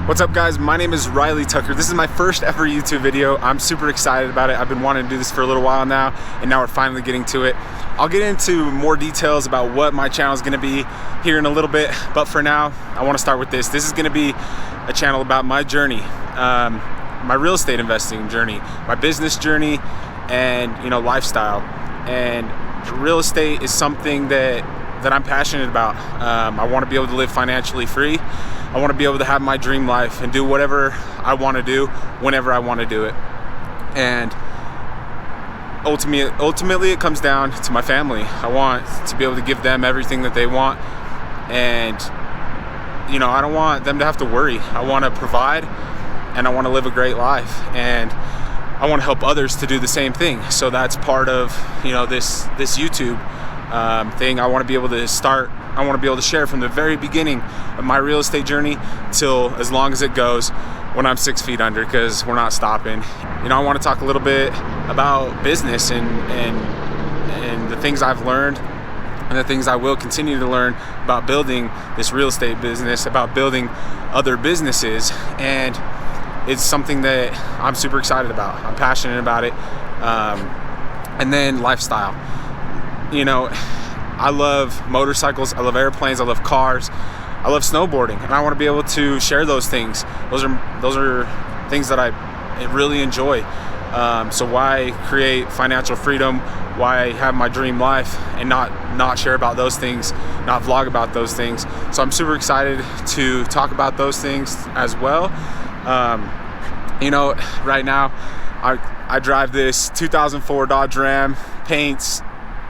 What's up guys, my name is Riley Tucker. This is my first ever YouTube video. I'm super excited about it. I've been wanting to do this for a little while now, and now we're finally getting to it. I'll get into more details about what my channel is gonna be here in a little bit, but for now, I wanna start with this. This is gonna be a channel about my journey, my real estate investing journey, my business journey, and lifestyle. And real estate is something that I'm passionate about. I wanna be able to live financially free. I want to be able to have my dream life and do whatever I want to do whenever I want to do it. And ultimately it comes down to my family. I want to be able to give them everything that they want, and I don't want them to have to worry. I want to provide, and I want to live a great life, and I want to help others to do the same thing. So that's part of this YouTube thing. I want to be able to start. I want to be able to share from the very beginning of my real estate journey till as long as it goes when I'm 6 feet under, because we're not stopping. I want to talk a little bit about business and the things I've learned and the things I will continue to learn about building this real estate business, about building other businesses. And it's something that I'm super excited about. I'm passionate about it. And then lifestyle. I love motorcycles, I love airplanes, I love cars, I love snowboarding, and I want to be able to share those things. Those are things that I really enjoy. So why create financial freedom? Why have my dream life and not share about those things, not vlog about those things? So I'm super excited to talk about those things as well. Right now I drive this 2004 Dodge Ram, paint's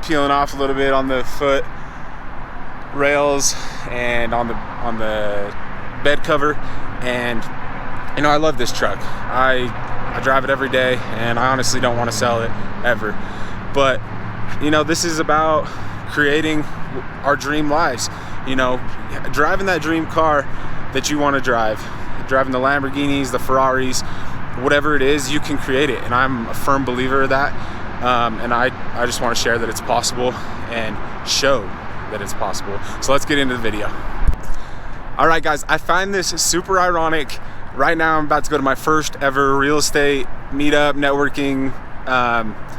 peeling off a little bit on the foot rails and on the bed cover, and I love this truck. I drive it every day, and I honestly don't want to sell it ever. But this is about creating our dream lives. Driving that dream car that you want to drive, driving the Lamborghinis, the Ferraris, whatever it is, you can create it, and I'm a firm believer of that. And I just want to share that it's possible and show that it's possible. So let's get into the video. All right, guys, I find this super ironic. Right now, I'm about to go to my first ever real estate meetup networking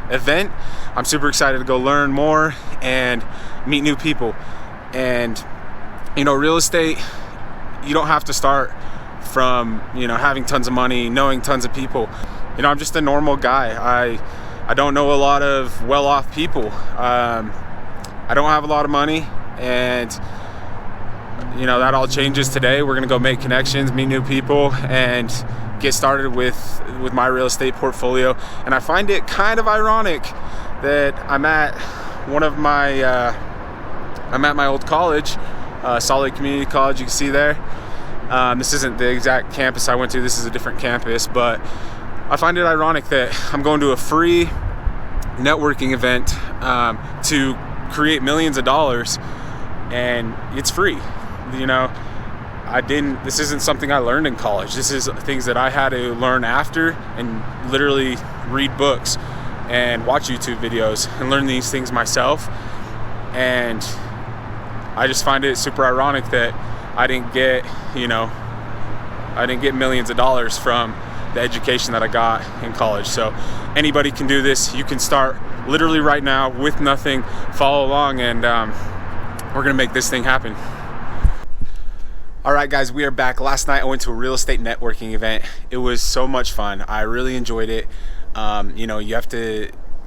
event. I'm super excited to go learn more and meet new people. And real estate, you don't have to start from having tons of money, knowing tons of people. I'm just a normal guy. I don't know a lot of well-off people. I don't have a lot of money, and that all changes today. We're gonna go make connections, meet new people, and get started with my real estate portfolio. And I find it kind of ironic that I'm at my old college, Salt Lake Community College. You can see there. This isn't the exact campus I went to. This is a different campus, but I find it ironic that I'm going to a free networking event to create millions of dollars, and it's free. This isn't something I learned in college. This is things that I had to learn after, and literally read books and watch YouTube videos and learn these things myself. And I just find it super ironic that I didn't get millions of dollars from the education that I got in college. So anybody can do this. You can start literally right now with nothing, follow along, and we're gonna make this thing happen. All right, guys, we are back. Last night I went to a real estate networking event. It was so much fun. I really enjoyed it. I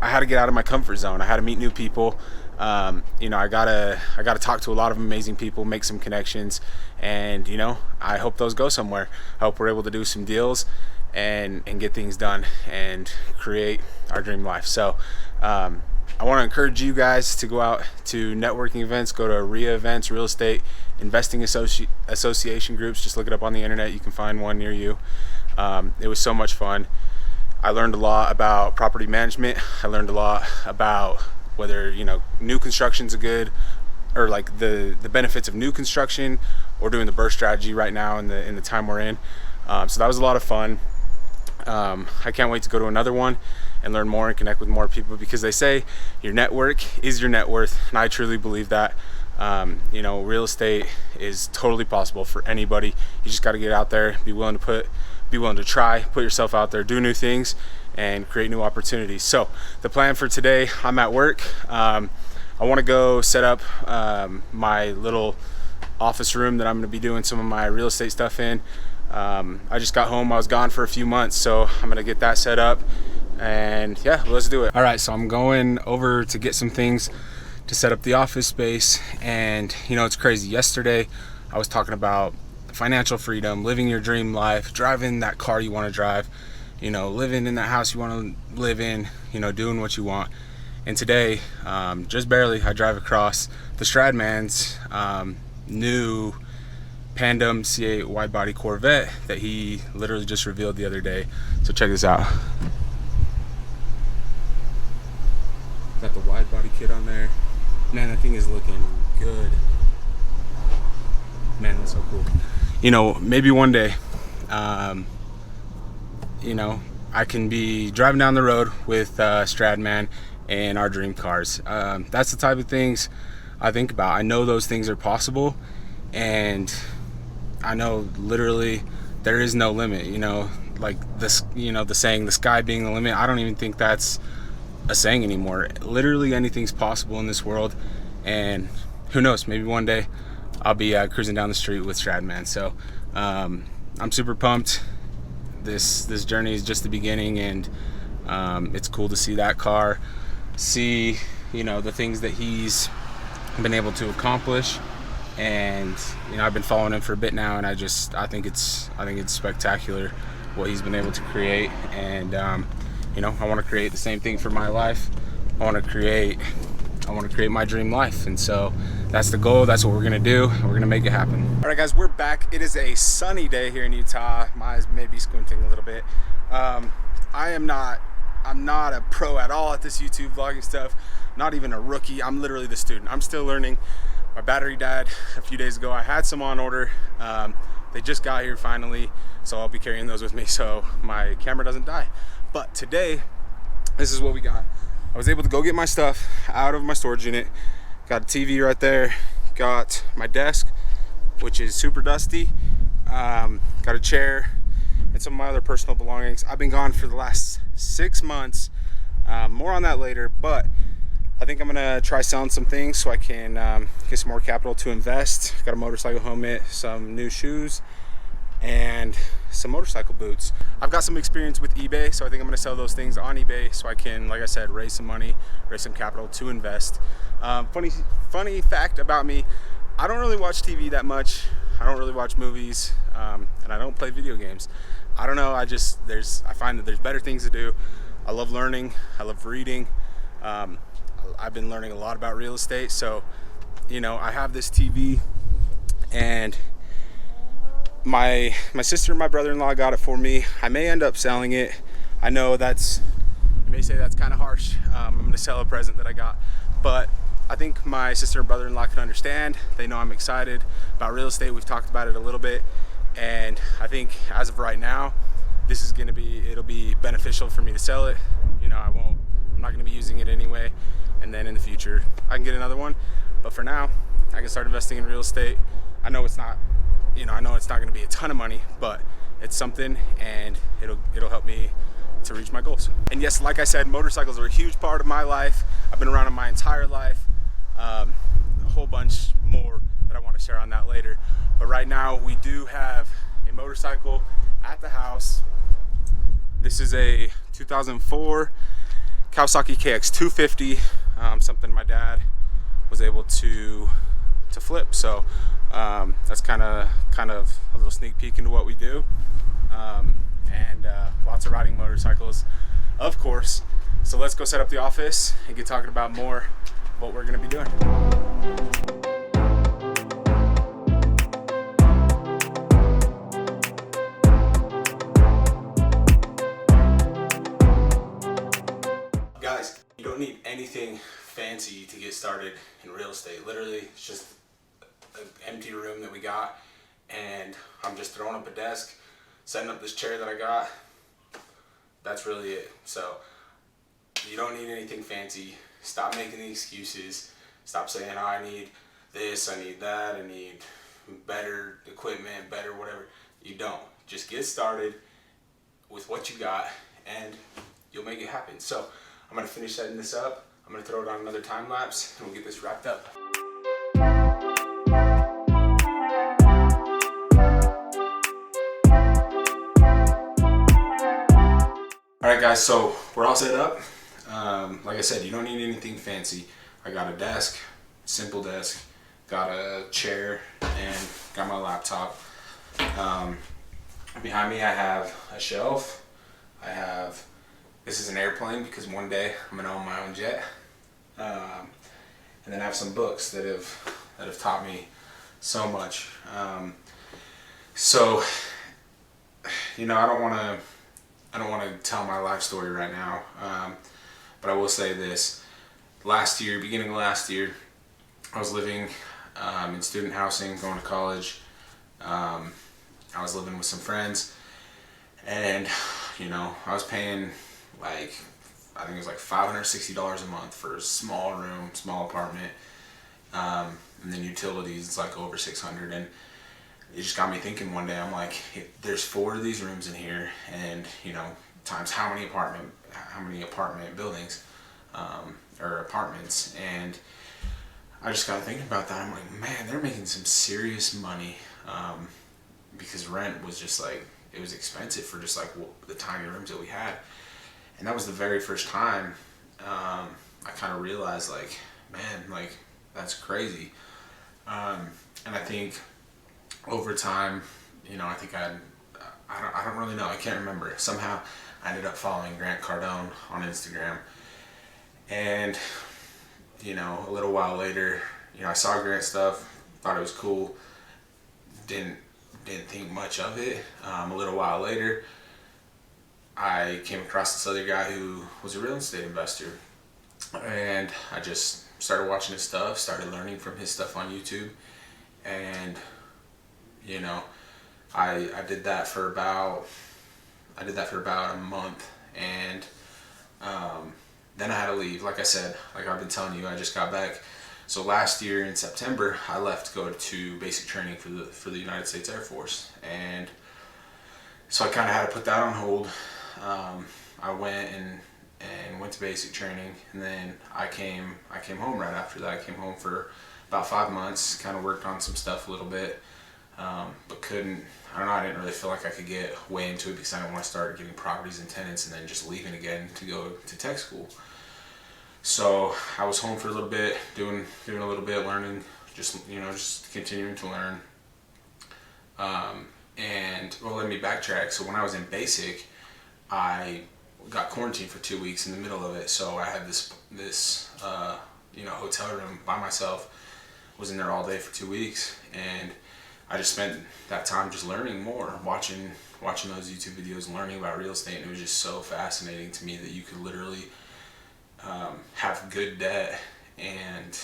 had to get out of my comfort zone. I had to meet new people. I gotta talk to a lot of amazing people, make some connections, and I hope those go somewhere. I hope we're able to do some deals and get things done and create our dream life. So I want to encourage you guys to go out to networking events, go to REIA events, real estate investing association groups. Just look it up on the internet. You can find one near you. It was so much fun. I learned a lot about property management. I learned a lot about whether new construction's a good, or like the benefits of new construction, or doing the burst strategy right now in the time we're in. So that was a lot of fun. I can't wait to go to another one and learn more and connect with more people, because they say your network is your net worth, and I truly believe that. You know, real estate is totally possible for anybody. You just got to get out there, be willing to try, put yourself out there, do new things, and create new opportunities. So the plan for today, I'm at work. I want to go set up my little office room that I'm going to be doing some of my real estate stuff in. I just got home. I was gone for a few months, so I'm going to get that set up. And yeah, let's do it. All right, so I'm going over to get some things to set up the office space. And you know, it's crazy. Yesterday I was talking about financial freedom, living your dream life, driving that car you want to drive, you know, living in that house you want to live in, you know, doing what you want. And today, just barely, I drive across the Stradman's new Pandem C8 wide body Corvette that he literally just revealed the other day. So check this out. Got the wide body kit on there. Man, that thing is looking good. Man, that's so cool. You know, maybe one day, you know, I can be driving down the road with Stradman and our dream cars. That's the type of things I think about. I know those things are possible, and I know literally there is no limit. You know, like this, you know, the saying, the sky being the limit. I don't even think that's a saying anymore. Literally anything's possible in this world, and who knows, maybe one day I'll be cruising down the street with Stradman. So I'm super pumped. This journey is just the beginning, and it's cool to see that car, see, you know, the things that he's been able to accomplish. And you know, I've been following him for a bit now, and I think it's spectacular what he's been able to create. And you know, I want to create the same thing for my life. I want to create my dream life, and so that's the goal. That's what we're gonna do. We're gonna make it happen. All right, guys, we're back. It is a sunny day here in Utah. My eyes may be squinting a little bit. I'm not a pro at all at this YouTube vlogging stuff. Not even a rookie. I'm literally the student. I'm still learning. My battery died a few days ago. I had some on order. They just got here finally, so I'll be carrying those with me so my camera doesn't die. But today, this is what we got. I was able to go get my stuff out of my storage unit. Got a TV right there. Got my desk, which is super dusty. Got a chair and some of my other personal belongings. I've been gone for the last 6 months. More on that later, but I think I'm gonna try selling some things so I can get some more capital to invest. Got a motorcycle helmet, some new shoes, and some motorcycle boots. I've got some experience with eBay, so I think I'm gonna sell those things on eBay so I can, like I said, raise some money, raise some capital to invest. Funny fact about me, I don't really watch TV that much. I don't really watch movies, and I don't play video games. I don't know, I find that there's better things to do. I love learning, I love reading. I've been learning a lot about real estate, so you know, I have this TV, and my sister and my brother-in-law got it for me. I may end up selling it. I know you may say that's kind of harsh. I'm going to sell a present that I got, but I think my sister and brother-in-law can understand. They know I'm excited about real estate. We've talked about it a little bit, and I think as of right now, it'll be beneficial for me to sell it. You know, I'm not going to be using it anyway, and then in the future I can get another one. But for now, I can start investing in real estate. I know it's not going to be a ton of money, but it's something, and it'll help me to reach my goals. And yes, like I said, motorcycles are a huge part of my life. I've been around them my entire life. A whole bunch more that I want to share on that later. But right now, we do have a motorcycle at the house. This is a 2004 Kawasaki KX250, something my dad was able to flip. So that's kind of a little sneak peek into what we do, and lots of riding motorcycles, of course. So let's go set up the office and get talking about more of what we're going to be doing. Guys, you don't need anything fancy to get started in real estate. Literally, it's just an empty room that we got, and I'm just throwing up a desk, setting up this chair that I got. That's really it. So you don't need anything fancy. Stop making the excuses. Stop saying, oh, I need this, I need that, I need better equipment, better whatever. You don't. Just get started with what you got and you'll make it happen. So I'm gonna finish setting this up. I'm gonna throw it on another time lapse and we'll get this wrapped up. All right guys, so we're all set up. Like I said, you don't need anything fancy. I got a desk, simple desk, got a chair, and got my laptop. Behind me I have a shelf. This is an airplane because one day I'm gonna own my own jet. And then I have some books that have taught me so much. So, you know, I don't want to tell my life story right now, but I will say this. Beginning of last year, I was living in student housing, going to college. I was living with some friends, and you know, I was paying like, I think it was like $560 a month for a small room, small apartment, and then utilities, it's like over $600. And it just got me thinking one day, I'm like, there's 4 of these rooms in here, and you know, times how many apartment buildings, or apartments, and I just got thinking about that. I'm like, man, they're making some serious money, because rent was just like, it was expensive for just like the tiny rooms that we had. And that was the very first time I kind of realized, like, man, like, that's crazy. And I think over time, you know, I think I don't really know, I can't remember. Somehow I ended up following Grant Cardone on Instagram, and you know, a little while later, you know, I saw Grant stuff, thought it was cool, didn't think much of it. A little while later, I came across this other guy who was a real estate investor, and I just started watching his stuff, started learning from his stuff on YouTube, and you know, I did that for about a month, and then I had to leave. Like I said, like I've been telling you, I just got back. So last year in September, I left to go to basic training for the United States Air Force, and so I kind of had to put that on hold. I went and went to basic training, and then I came home right after that. I came home for about 5 months, kind of worked on some stuff a little bit, but I don't know, I didn't really feel like I could get way into it because I didn't want to start getting properties and tenants and then just leaving again to go to tech school. So I was home for a little bit, doing a little bit, learning, just continuing to learn. And well, let me backtrack. So when I was in basic, I got quarantined for 2 weeks in the middle of it. So I had this hotel room by myself, was in there all day for 2 weeks, and I just spent that time just learning more, watching those YouTube videos, learning about real estate, and it was just so fascinating to me that you could literally have good debt and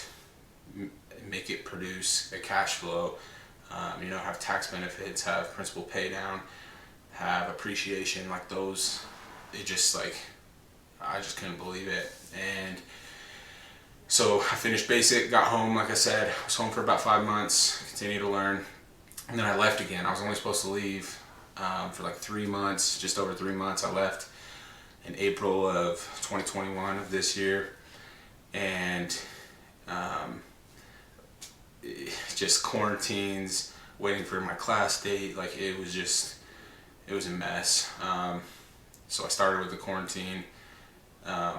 make it produce a cash flow, have tax benefits, have principal pay down, have appreciation, like those. It just like, I just couldn't believe it. And so I finished basic, got home, like I said, I was home for about 5 months, continued to learn, and then I left again. I was only supposed to leave for like 3 months, just over 3 months. I left in April of 2021 of this year, and just quarantines, waiting for my class date, like it was a mess. So I started with the quarantine,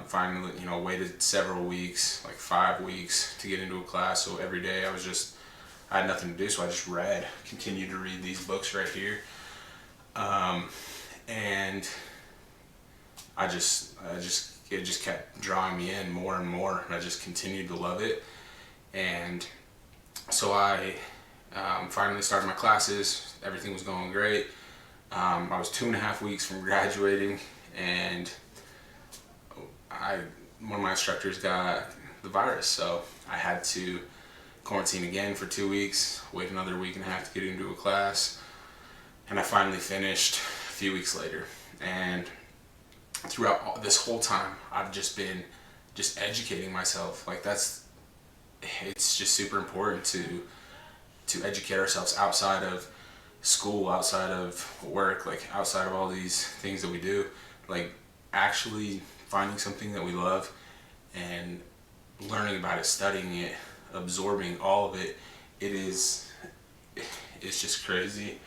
finally, waited several weeks, like 5 weeks to get into a class. So every day I had nothing to do, so I just continued to read these books right here. And it just kept drawing me in more and more, and I just continued to love it. And so I finally started my classes. Everything was going great. I was 2.5 weeks from graduating, and one of my instructors got the virus, so I had to quarantine again for 2 weeks, wait another 1.5 weeks to get into a class, and I finally finished a few weeks later. And throughout this whole time, I've just been educating myself. Like that's it's just super important to educate ourselves outside of school, outside of work, like outside of all these things that we do, like actually finding something that we love and learning about it, studying it, absorbing all of it. It's just crazy.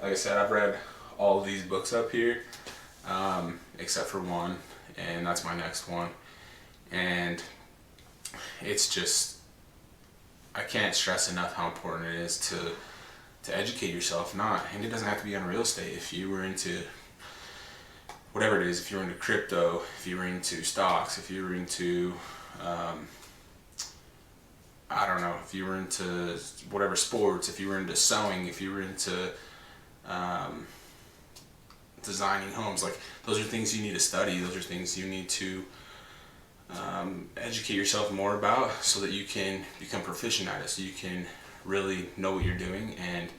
Like I said, I've read all of these books up here, except for one, and that's my next one. And it's just, I can't stress enough how important it is to educate yourself. And it doesn't have to be on real estate. If you were into whatever it is, if you're into crypto, if you were into stocks, if you were into I don't know, if you were into whatever sports, if you were into sewing, if you were into designing homes, like those are things you need to study. Those are things you need to educate yourself more about so that you can become proficient at it, so you can really know what you're doing and,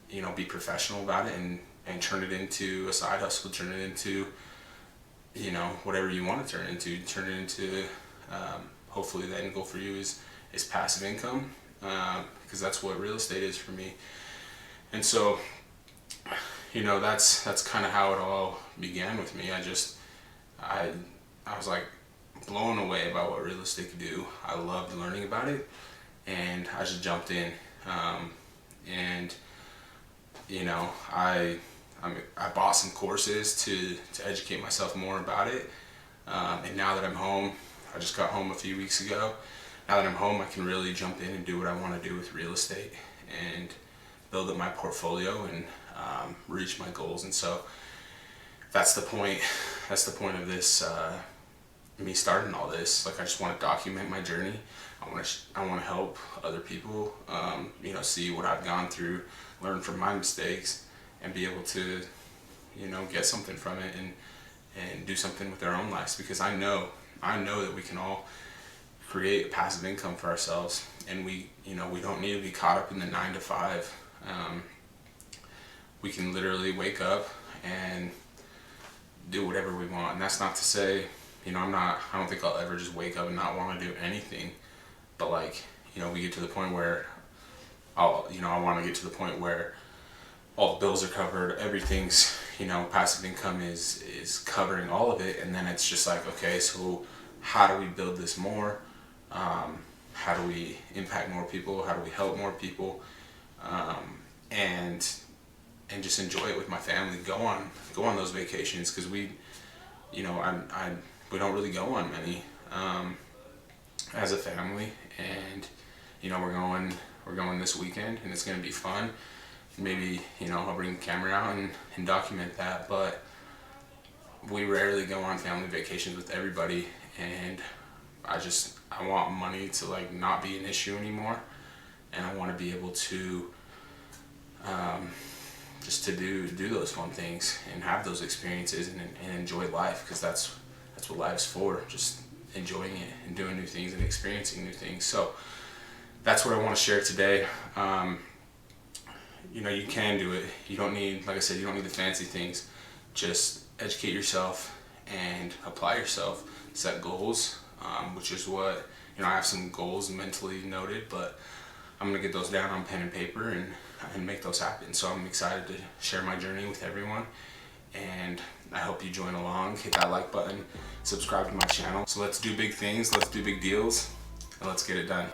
you know, be professional about it and turn it into a side hustle, turn it into, you know, whatever you want to turn it into, hopefully the end goal for you is passive income, because that's what real estate is for me. And so, you know, that's kind of how it all began with me. I was like blown away about what real estate could do. I loved learning about it, and I just jumped in. And you know, I bought some courses to educate myself more about it. And now that I'm home, I just got home a few weeks ago. Now that I'm home, I can really jump in and do what I want to do with real estate and build up my portfolio and reach my goals. And so that's the point. That's the point of this. Me starting all this. Like, I just want to document my journey. I want to help other people. You know, see what I've gone through, learn from my mistakes, and be able to, you know, get something from it and do something with their own lives. Because I know that we can all create passive income for ourselves, and we don't need to be caught up in the 9 to 5. We can literally wake up and do whatever we want. And that's not to say, you know, I don't think I'll ever just wake up and not want to do anything. But like, you know, we get to the point where I want to get to the point where all the bills are covered, everything's, you know, passive income is covering all of it. And then it's just like, okay, so how do we build this more? How do we impact more people? How do we help more people? And just enjoy it with my family. Go on those vacations, because we don't really go on many as a family. And you know, we're going this weekend, and it's gonna be fun. Maybe, you know, I'll bring the camera out and document that. But we rarely go on family vacations with everybody, and I want money to like not be an issue anymore, and I want to be able to just to do those fun things and have those experiences and enjoy life, because that's what life's for, just enjoying it and doing new things and experiencing new things. So that's what I want to share today. You know, you can do it. You don't need, like I said, you don't need the fancy things. Just educate yourself and apply yourself. Set goals, which is what, you know, I have some goals mentally noted, but I'm going to get those down on pen and paper and make those happen. So I'm excited to share my journey with everyone, and I hope you join along. Hit that like button, subscribe to my channel. So let's do big things, let's do big deals, and let's get it done.